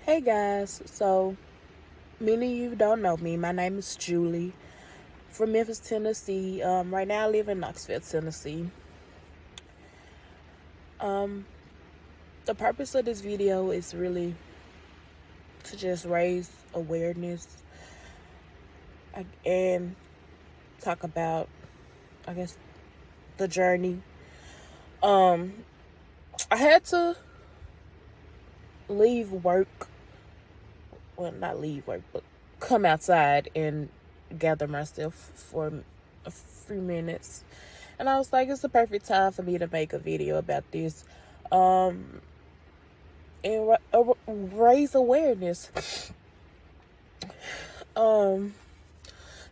Hey guys, so many of you don't know me. My name is Julie from Memphis, Tennessee. Right now I live in Knoxville, Tennessee. Um, the purpose of this video is really to just raise awareness and talk about, I guess, the journey. Um, I had to leave work, well, not leave work, but come outside and gather myself for a few minutes. And I was like, it's the perfect time for me to make a video about this and raise awareness.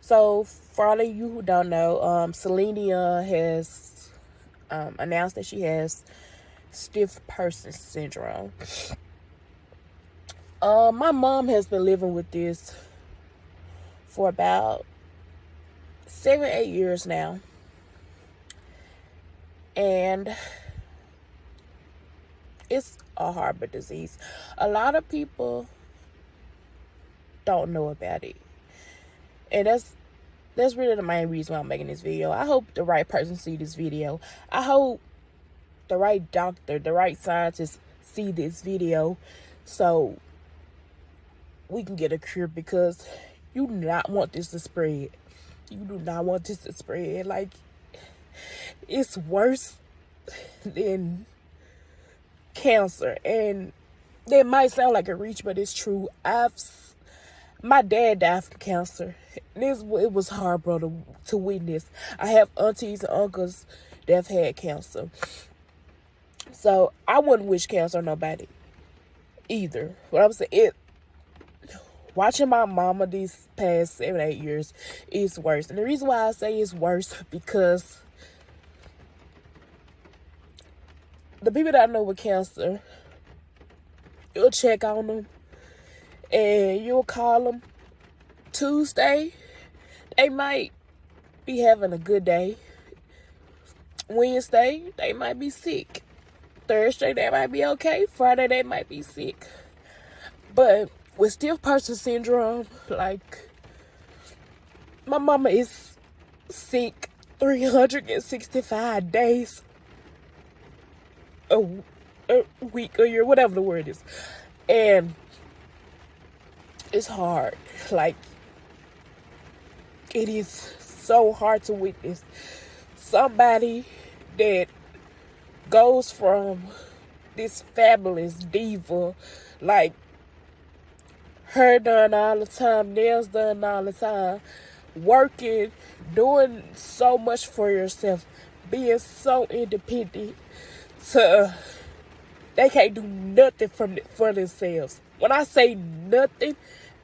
So for all of you who don't know, Celine Dion has announced that she has stiff person syndrome. My mom has been living with this for about 7-8 years now. And it's a horrible disease. A lot of people don't know about it. And that's really the main reason why I'm making this video. I hope the right person see this video. I hope the right doctor, the right scientist see this video so we can get a cure, because you do not want this to spread. You do not want this to spread. Like, it's worse than cancer. And that might sound like a reach, but it's true. My dad died from cancer. It was horrible to witness. I have aunties and uncles that have had cancer. So I wouldn't wish cancer on nobody either. But I'm saying, watching my mama these past 7-8 years is worse. And the reason why I say it's worse, because the people that I know with cancer, you'll check on them and you'll call them Tuesday, they might be having a good day. Wednesday, they might be sick. Thursday, they might be okay. Friday, they might be sick. But with stiff person syndrome, like, my mama is sick 365 days a week, a year, whatever the word is. And it's hard. Like, it is so hard to witness somebody that goes from this fabulous diva, like, hair done all the time, nails done all the time, working, doing so much for yourself, being so independent, to they can't do nothing for themselves. When I say nothing,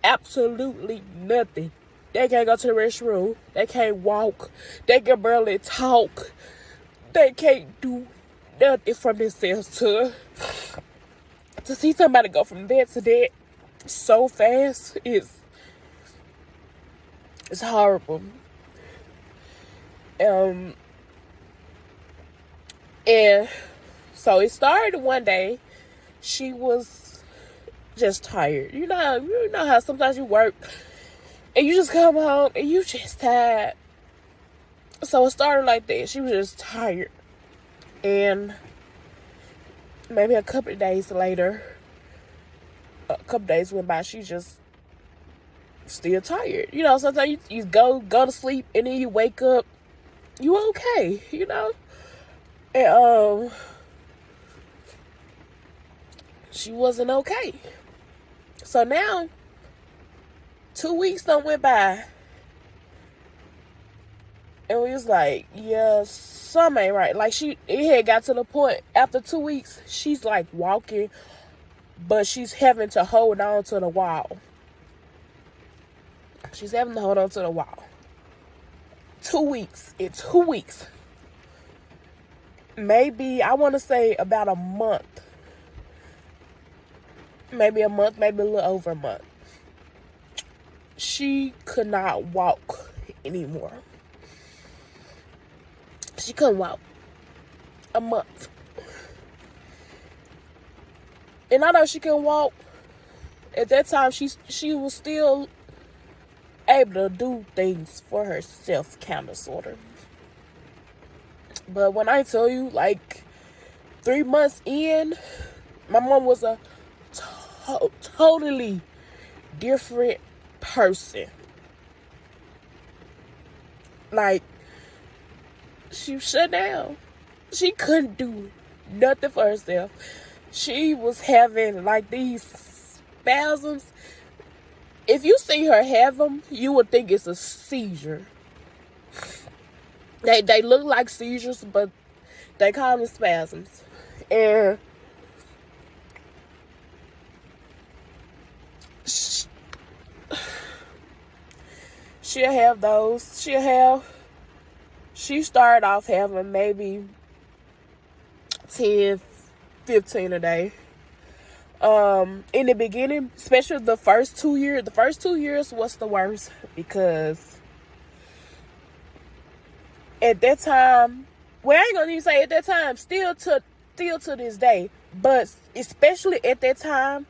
absolutely nothing. They can't go to the restroom. They can't walk. They can barely talk. They can't do nothing for themselves. To see somebody go from that to that so fast it's horrible. And so it started one day. She was just tired. You know how sometimes you work and you just come home and you just tired. So it started like that. She was just tired. And maybe a couple of days later, a couple days went by, she just still tired. You know, sometimes you go to sleep and then you wake up, you okay, you know? And she wasn't okay. So now 2 weeks done went by, and we was like, yeah, something ain't right. Like, it had got to the point after 2 weeks, she's like walking, but she's having to hold on to the wall. She's having to hold on to the wall. 2 weeks. In 2 weeks. Maybe, I want to say about a month. Maybe a month, maybe a little over a month. She could not walk anymore. She couldn't walk. A month. And I know she couldn't walk. At that time, she was still able to do things for herself, kind of, sort of. But when I tell you, like, 3 months in, my mom was a totally different person. Like, she shut down. She couldn't do nothing for herself. She was having, like, these spasms. If you see her have them, you would think it's a seizure. They look like seizures, but they call them spasms. And she'll have those. She started off having maybe 10, 15 a day. In the beginning, especially the first 2 years was the worst, because at that time, well, I ain't gonna even say at that time, still to this day, but especially at that time,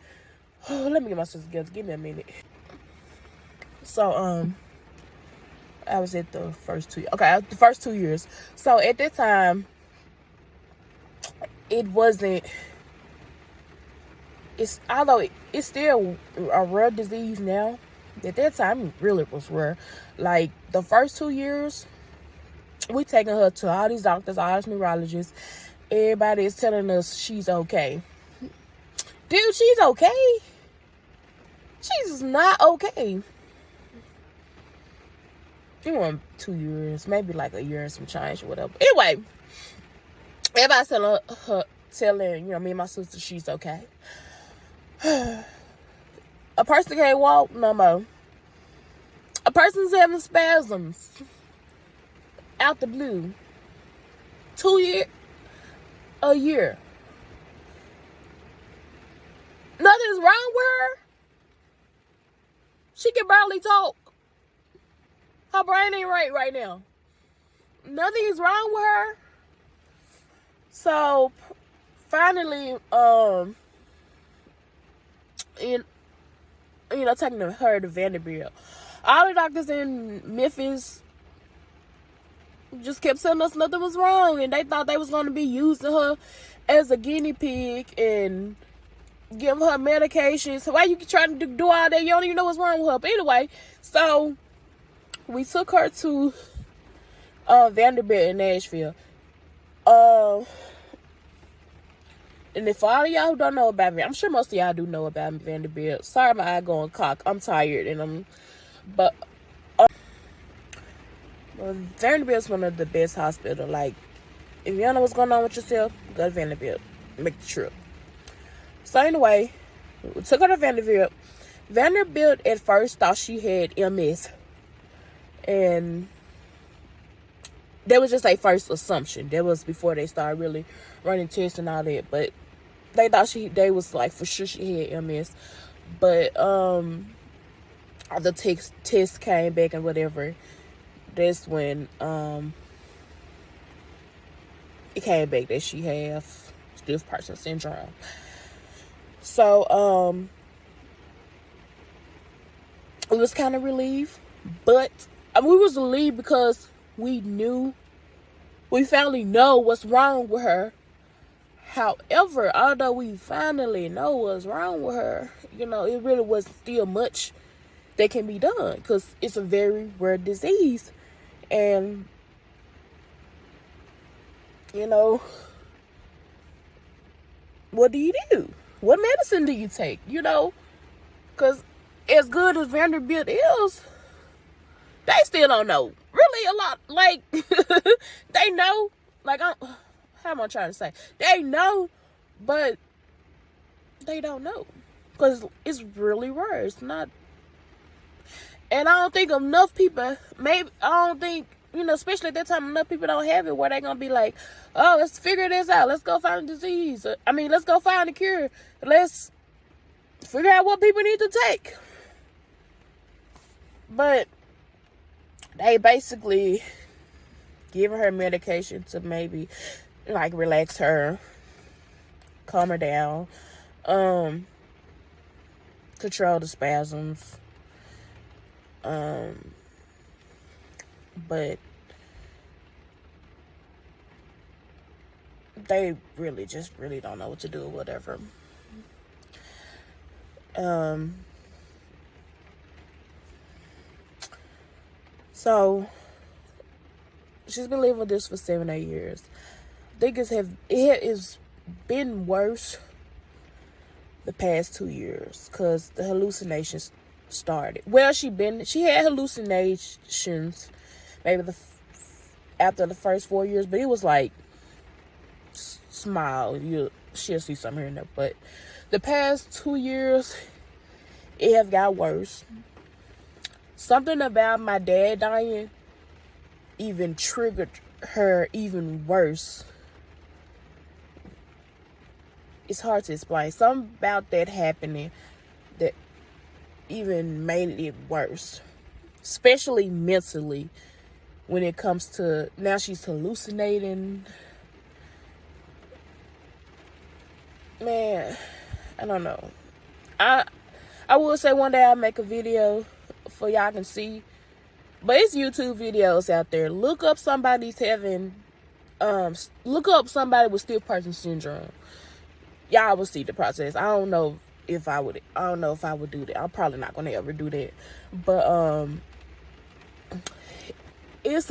let me get my sister together, give me a minute. So, I was at the first 2 years. So at that time, although it's still a rare disease now, at that time it really was rare. Like, the first 2 years, we taking her to all these doctors, all these neurologists. Everybody is telling us she's okay. Dude, she's okay? She's not okay. It wasn't 2 years, maybe like a year and some change or whatever. Anyway, everybody's telling me and my sister she's okay. A person can't walk no more. A person's having spasms out the blue. A year. Nothing's wrong with her. She can barely talk. Her brain ain't right now. Nothing is wrong with her. So finally, taking her to Vanderbilt. All the doctors in Memphis just kept telling us nothing was wrong, and they thought they was going to be using her as a guinea pig and giving her medication. So why you trying to do all that? You don't even know what's wrong with her. But anyway, so we took her to Vanderbilt in Nashville. And if all of y'all who don't know about me, I'm sure most of y'all do know about Vanderbilt. Sorry, my eye going cock. I'm tired, but Vanderbilt's one of the best hospitals. Like, if you don't know what's going on with yourself, go to Vanderbilt. Make the trip. So anyway, we took her to Vanderbilt. Vanderbilt at first thought she had MS. And that was just a first assumption. That was before they started really running tests and all that. But they thought they was like for sure she had MS. But the test came back and whatever. That's when it came back that she had stiff person syndrome. So we was kind of relieved, but we was relieved because we finally know what's wrong with her. However, although we finally know what's wrong with her, it really was still much that can be done, because it's a very rare disease. And what do you do? What medicine do you take? Because as good as Vanderbilt is, they still don't know. Really a lot. Like, they know. Like, how am I trying to say? They know, but they don't know. Because it's really rare. It's not. And I don't think enough people, especially at that time, enough people don't have it where they're going to be like, oh, let's figure this out. Let's go find a disease. Let's go find a cure. Let's figure out what people need to take. But they basically giving her medication to maybe like relax her, calm her down. control the spasms. But they really don't know what to do or whatever. So she's been living with this for 7-8 years. I think it has been worse the past 2 years because the hallucinations started. Well, she had hallucinations maybe after the first 4 years, but it was like smile. She'll see something here and there. But the past 2 years, it has got worse. Something about my dad dying even triggered her even worse. It's hard to explain. Something about that happening that even made it worse. Especially mentally. When it comes to, now she's hallucinating. Man, I don't know. I will say one day I'll make a video for y'all can see. But it's YouTube videos out there. Look up somebody's having, look up somebody with stiff person syndrome. Y'all will see the process. I don't know if I would do that. I'm probably not gonna ever do that. But it's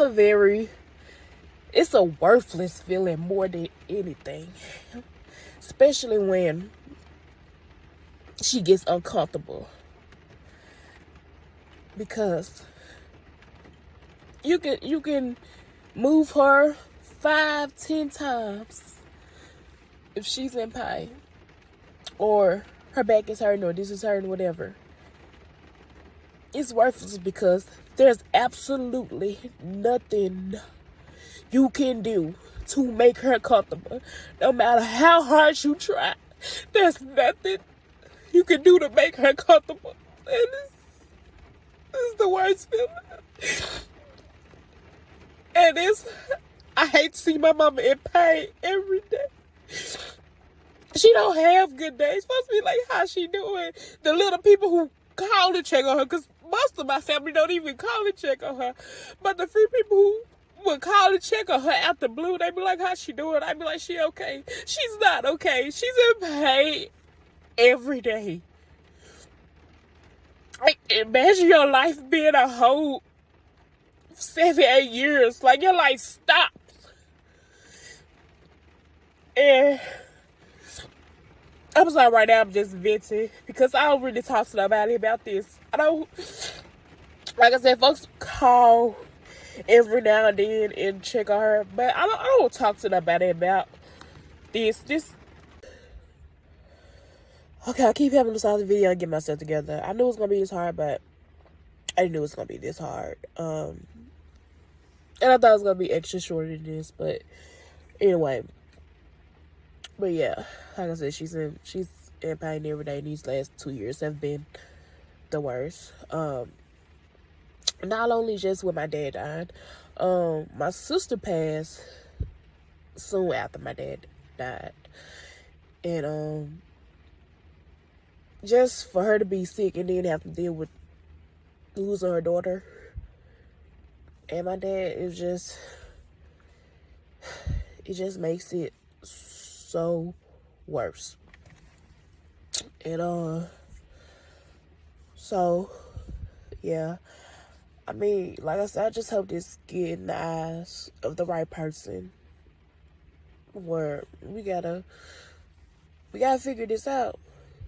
a worthless feeling more than anything. Especially when she gets uncomfortable. Because you can move her 5-10 times if she's in pain, or her back is hurting, or this is hurting, whatever. It's worthless because there's absolutely nothing you can do to make her comfortable. No matter how hard you try, there's nothing you can do to make her comfortable. And this is the worst feeling. And I hate to see my mama in pain every day. She don't have good days. Supposed to be like, how she doing? The little people who call to check on her, because most of my family don't even call to check on her. But the few people who would call to check on her out the blue, they be like, how she doing? I be like, she okay. She's not okay. She's in pain every day. Like, imagine your life being a whole 7-8 years. Like, your life stops. And I was like, right now I'm just venting because I don't really talk to nobody about this. I don't, like I said, folks call every now and then and check on her, but I don't talk to nobody about this. Okay, I keep having to start the video and get myself together. I knew it was gonna be this hard, but I didn't know it was gonna be this hard. And I thought it was gonna be extra shorter than this, but anyway. But yeah, like I said, she's in pain every day. These last 2 years have been the worst. Not only just when my dad died, my sister passed soon after my dad died. And just for her to be sick and then have to deal with losing her daughter and my dad, it just makes it so worse. And so yeah, I mean, like I said, I just hope this get in the eyes of the right person, where we gotta figure this out.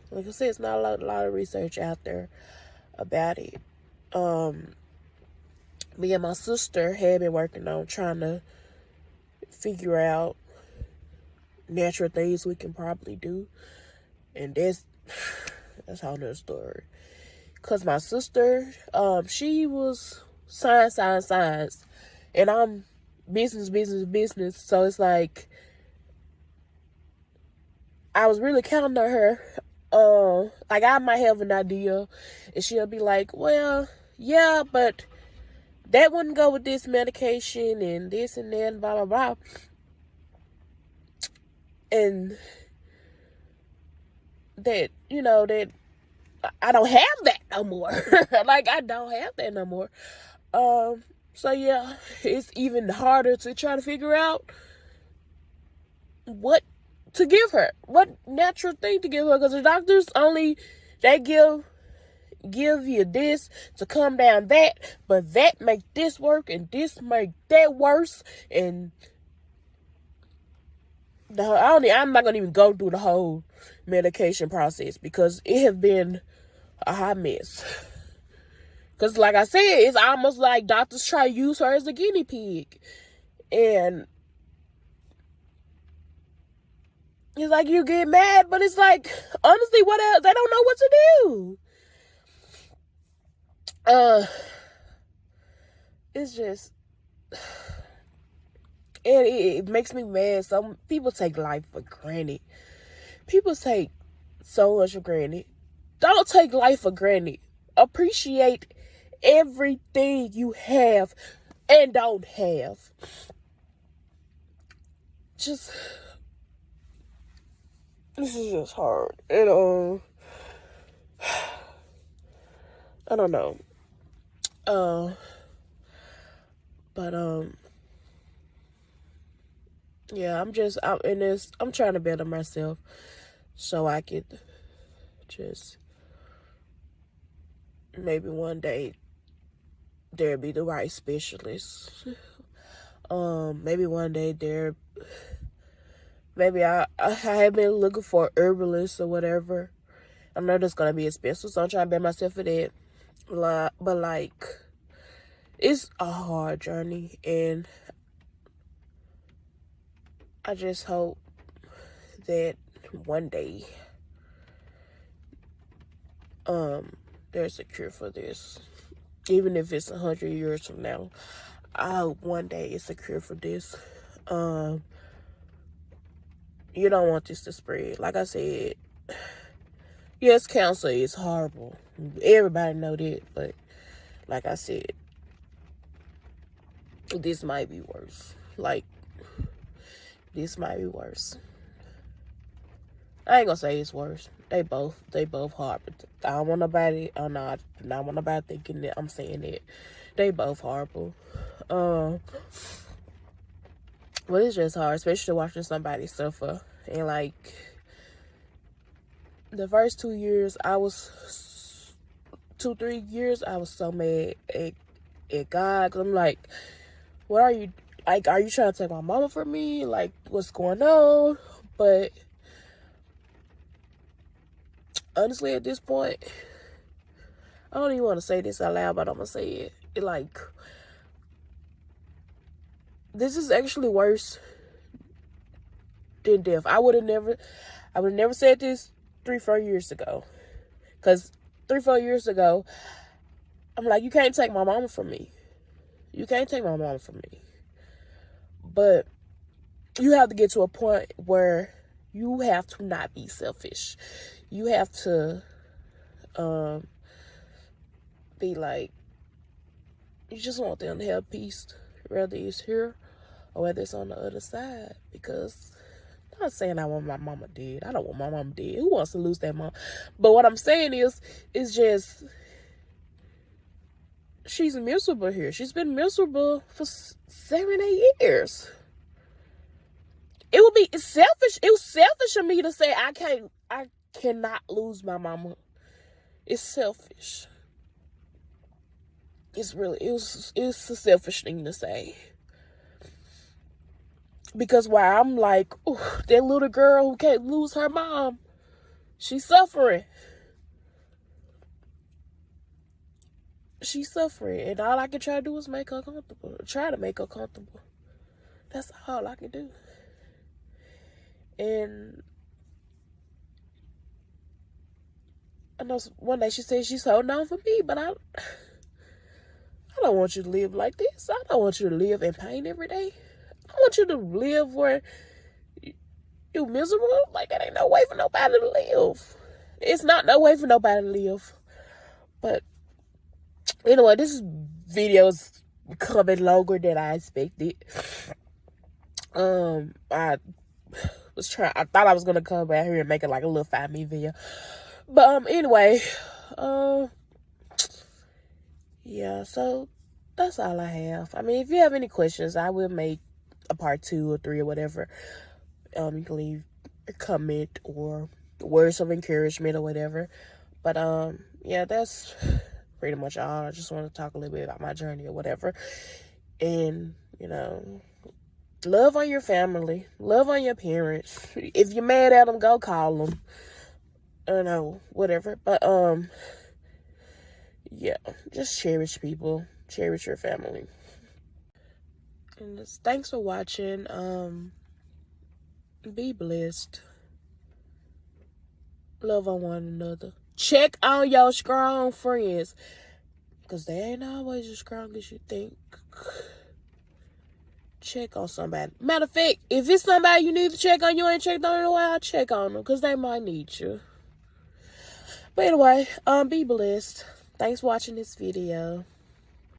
Like I said, it's not a lot of research out there about it. Me and my sister had been working on trying to figure out natural things we can probably do, and that's a whole nother story. Cause my sister, she was science, and I'm business. So it's like I was really counting on her. Like I might have an idea, and she'll be like, "Well, yeah, but that wouldn't go with this medication and this and that, and blah blah blah." And that, I don't have that no more. Like, I don't have that no more. So yeah, it's even harder to try to figure out what to give her, what natural thing to give her, because the doctors only, they give you this to calm down that, but that make this work and this make that worse. And I'm not gonna even go through the whole medication process because it has been a hot mess. Because like I said, it's almost like doctors try to use her as a guinea pig. And it's like you get mad, but it's like, honestly, what else? They don't know what to do. It's just, and it makes me mad. Some people take life for granted. People take so much for granted. Don't take life for granted. Appreciate everything you have and don't have. Just, this is just hard. And I don't know. But yeah, I'm trying to better myself so I could just, maybe one day there'll be the right specialist. Maybe one day maybe I have been looking for an herbalist or whatever. I know that's gonna be expensive, so I'm trying to better myself for that. But like, it's a hard journey, and I just hope that one day there's a cure for this. Even if it's 100 years from now, I hope one day it's a cure for this. You don't want this to spread. Like I said, yes, cancer is horrible. Everybody know that, but like I said, this might be worse. Like, this might be worse. I ain't gonna say it's worse. They both horrible. I don't want nobody, I don't want nobody thinking that I'm saying that. They both horrible. But it's just hard, especially watching somebody suffer. And like, the first 2 years, 3 years, I was so mad at God. Cause I'm like, what are you, like, are you trying to take my mama from me? Like, what's going on? But honestly, at this point, I don't even want to say this out loud, but I'm gonna say it. Like, this is actually worse than death. I would have never said this 3-4 years ago. Because 3-4 years ago, I'm like, you can't take my mama from me. You can't take my mama from me. But you have to get to a point where you have to not be selfish. You have to be like, you just want them to have peace, whether it's here or whether it's on the other side. Because I'm not saying I want my mama dead. I don't want my mama dead. Who wants to lose their mom? But what I'm saying is just, she's miserable here. She's been miserable for 7-8 years. It's selfish. It was selfish of me to say I cannot lose my mama. It's selfish. It's a selfish thing to say. Because while I'm like, oh, that little girl who can't lose her mom, she's suffering. She's suffering. And all I can try to do is make her comfortable. Try to make her comfortable. That's all I can do. And I know one day she said she's holding on for me, but I don't want you to live like this. I don't want you to live in pain every day. I want you to live where you're miserable. Like, that ain't no way for nobody to live. It's not no way for nobody to live. But anyway, this video is becoming longer than I expected. I thought I was gonna come back here and make it like a little 5-minute video, But anyway, yeah, so that's all I have. I mean, if you have any questions, I will make a part 2 or 3 or whatever. You can leave a comment or words of encouragement or whatever. But yeah, that's pretty much all. I just want to talk a little bit about my journey or whatever. And, you know, love on your family. Love on your parents. If you're mad at them, go call them. I know, whatever. But yeah, just cherish people. Cherish your family. And just, thanks for watching. Be blessed. Love on one another. Check on your strong friends, because they ain't always as strong as you think. Check on somebody. Matter of fact, if it's somebody you need to check on, you ain't checked on in a while, check on them, because they might need you. But anyway, be blessed. Thanks for watching this video.